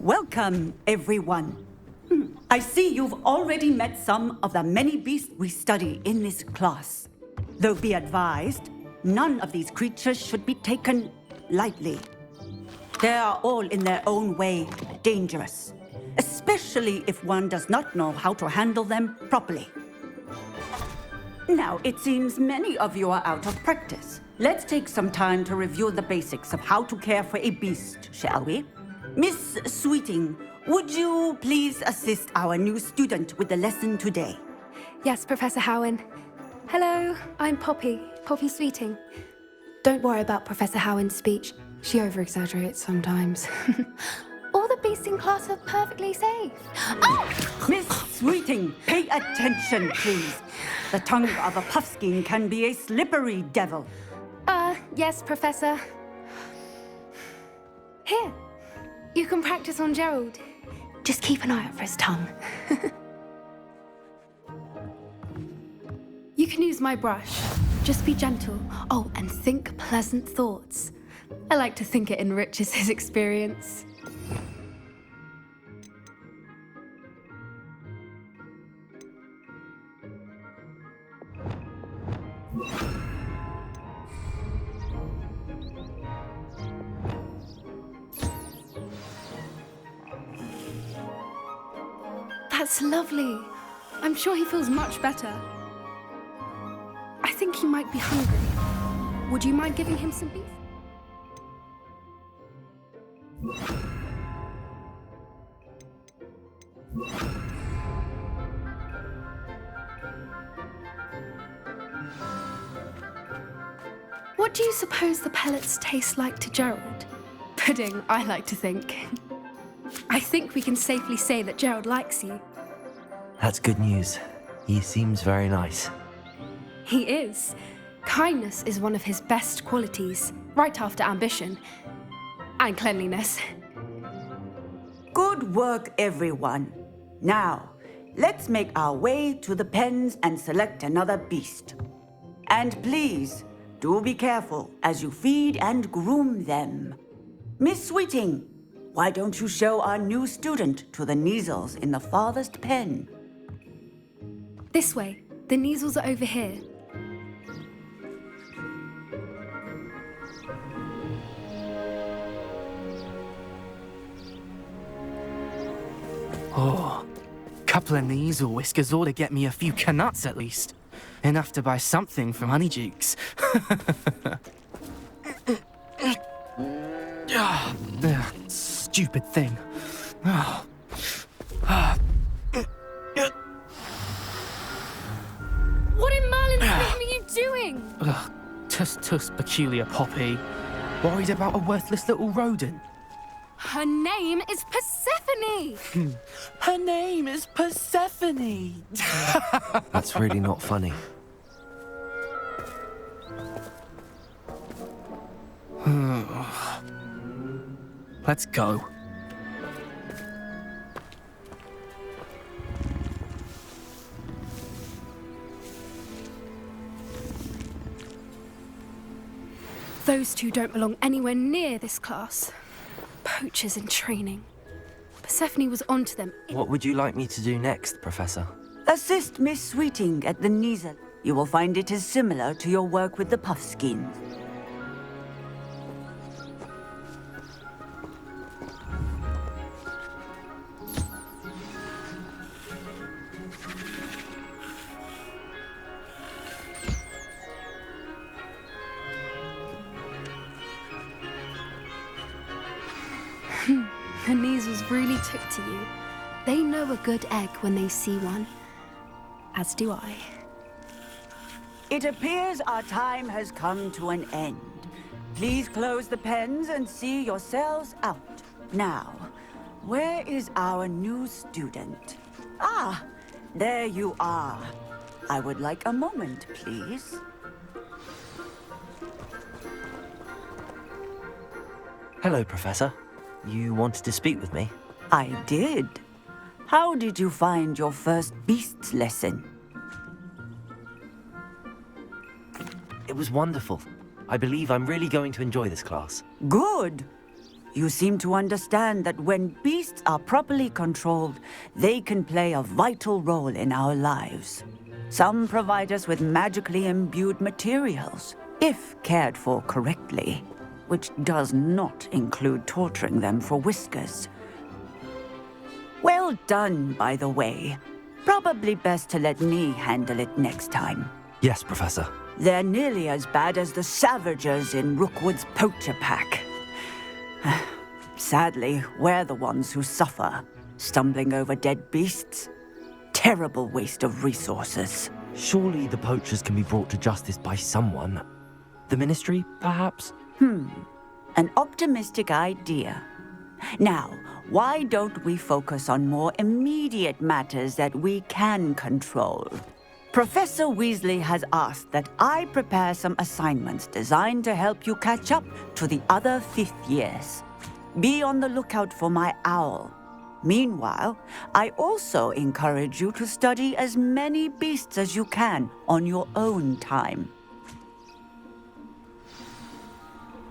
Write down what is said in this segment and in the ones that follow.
Welcome, everyone. I see you've already met some of the many beasts we study in this class. Though be advised, none of these creatures should be taken lightly. They are all in their own way dangerous, especially if one does not know how to handle them properly. Now, it seems many of you are out of practice. Let's take some time to review the basics of how to care for a beast, shall we? Miss Sweeting, would you please assist our new student with the lesson today? Yes, Professor Howin. Hello, I'm Poppy Sweeting. Don't worry about Professor Howin's speech. She over-exaggerates sometimes. All the beasts in class are perfectly safe. Oh! Miss Sweeting, pay attention, please. The tongue of a puffskein can be a slippery devil. Yes, Professor. Here, you can practice on Gerald. Just keep an eye out for his tongue. You can use my brush. Just be gentle. Oh, and think pleasant thoughts. I like to think it enriches his experience. That's lovely. I'm sure he feels much better. I think he might be hungry. Would you mind giving him some beef? What do you suppose the pellets taste like to Gerald? Pudding, I like to think. I think we can safely say that Gerald likes you. That's good news. He seems very nice. He is. Kindness is one of his best qualities, right after ambition. And cleanliness. Good work, everyone. Now, let's make our way to the pens and select another beast. And please, do be careful as you feed and groom them. Miss Sweeting, why don't you show our new student to the Kneazles in the farthest pen? This way. The Kneazles are over here. Oh, couple of Kneazle whiskers ought to get me a few canuts at least. Enough to buy something from Honeydukes. Stupid thing. Oh. What in Merlin's name are you doing? Tuss, peculiar Poppy. Worried about a worthless little rodent. Her name is Persephone! Her name is Persephone! That's really not funny. Let's go. Those two don't belong anywhere near this class. Poachers in training. Persephone was onto them. What would you like me to do next, Professor? Assist Miss Sweeting at the Kneazle. You will find it is similar to your work with the puffskeins. The Kneazles really took to you. They know a good egg when they see one. As do I. It appears our time has come to an end. Please close the pens and see yourselves out. Now, where is our new student? Ah, there you are. I would like a moment, please. Hello, Professor. You wanted to speak with me? I did. How did you find your first beasts lesson? It was wonderful. I believe I'm really going to enjoy this class. Good. You seem to understand that when beasts are properly controlled, they can play a vital role in our lives. Some provide us with magically imbued materials, if cared for correctly, which does not include torturing them for whiskers. Well done, by the way. Probably best to let me handle it next time. Yes, Professor. They're nearly as bad as the Savagers in Rookwood's poacher pack. Sadly, we're the ones who suffer, stumbling over dead beasts. Terrible waste of resources. Surely the poachers can be brought to justice by someone. The Ministry, perhaps? An optimistic idea. Now, why don't we focus on more immediate matters that we can control? Professor Weasley has asked that I prepare some assignments designed to help you catch up to the other fifth years. Be on the lookout for my owl. Meanwhile, I also encourage you to study as many beasts as you can on your own time.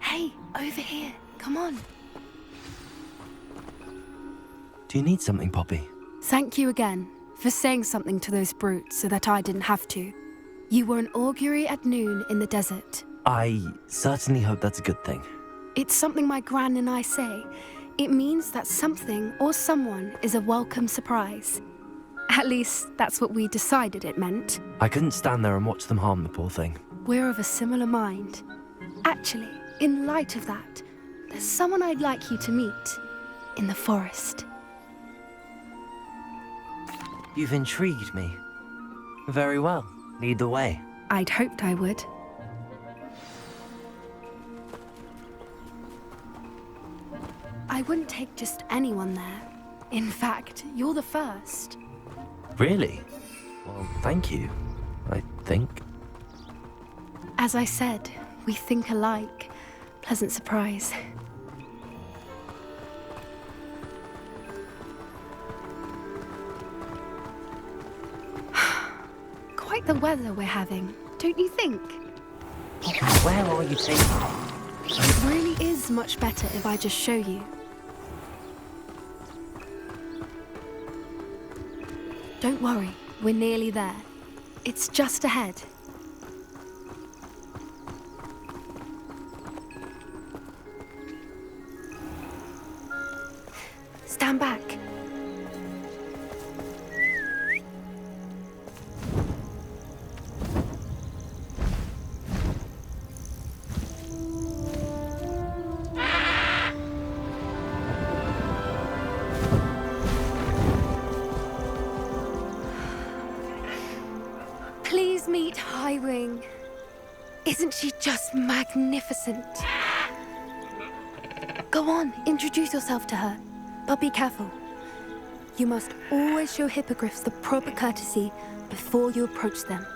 Hey, over here. Come on. Do you need something, Poppy? Thank you again for saying something to those brutes so that I didn't have to. You were an augury at noon in the desert. I certainly hope that's a good thing. It's something my gran and I say. It means that something or someone is a welcome surprise. At least, that's what we decided it meant. I couldn't stand there and watch them harm the poor thing. We're of a similar mind. Actually, in light of that, there's someone I'd like you to meet in the forest. You've intrigued me. Very well. Lead the way. I'd hoped I would. I wouldn't take just anyone there. In fact, you're the first. Really? Well, thank you, I think. As I said, we think alike. Pleasant surprise. Quite the weather we're having, don't you think? Where are you taking me? It really is much better if I just show you. Don't worry, we're nearly there. It's just ahead. Stand back. Please meet Highwing. Isn't she just magnificent? Go on, introduce yourself to her. But be careful. You must always show hippogriffs the proper courtesy before you approach them.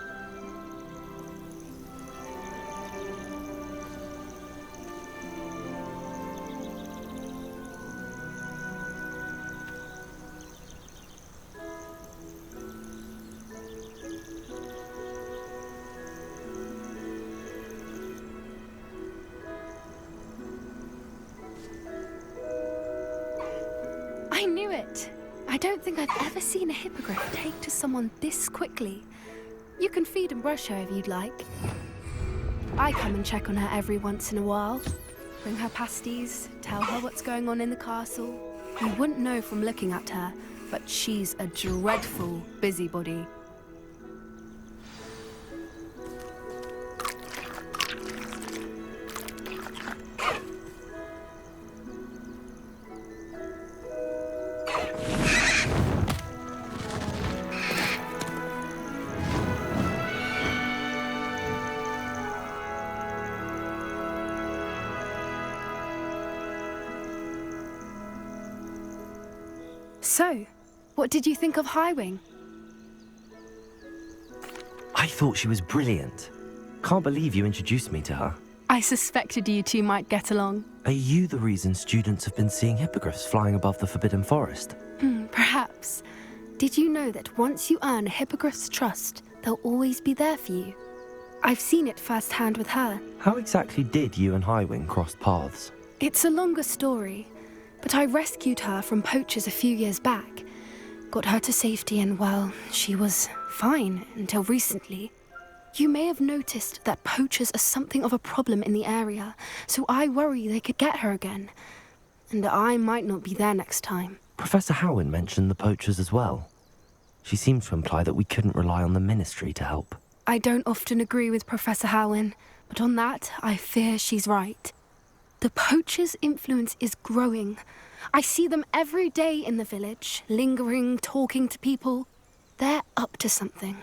I knew it! I don't think I've ever seen a hippogriff take to someone this quickly. You can feed and brush her if you'd like. I come and check on her every once in a while. Bring her pasties, tell her what's going on in the castle. You wouldn't know from looking at her, but she's a dreadful busybody. So, what did you think of Highwing? I thought she was brilliant. Can't believe you introduced me to her. I suspected you two might get along. Are you the reason students have been seeing hippogriffs flying above the Forbidden Forest? Perhaps. Did you know that once you earn a hippogriff's trust, they'll always be there for you? I've seen it firsthand with her. How exactly did you and Highwing cross paths? It's a longer story, but I rescued her from poachers a few years back. Got her to safety and, well, she was fine until recently. You may have noticed that poachers are something of a problem in the area, so I worry they could get her again. And I might not be there next time. Professor Howin mentioned the poachers as well. She seemed to imply that we couldn't rely on the Ministry to help. I don't often agree with Professor Howin, but on that, I fear she's right. The poachers' influence is growing. I see them every day in the village, lingering, talking to people. They're up to something.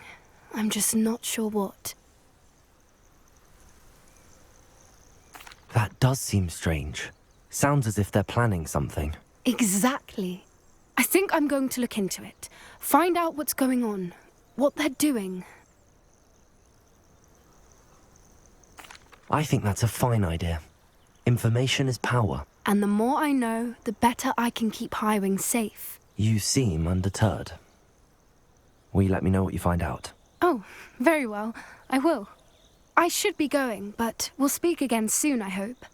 I'm just not sure what. That does seem strange. Sounds as if they're planning something. Exactly. I think I'm going to look into it. Find out what's going on, what they're doing. I think that's a fine idea. Information is power. And the more I know, the better I can keep Highwing safe. You seem undeterred. Will you let me know what you find out? Oh, very well. I will. I should be going, but we'll speak again soon, I hope.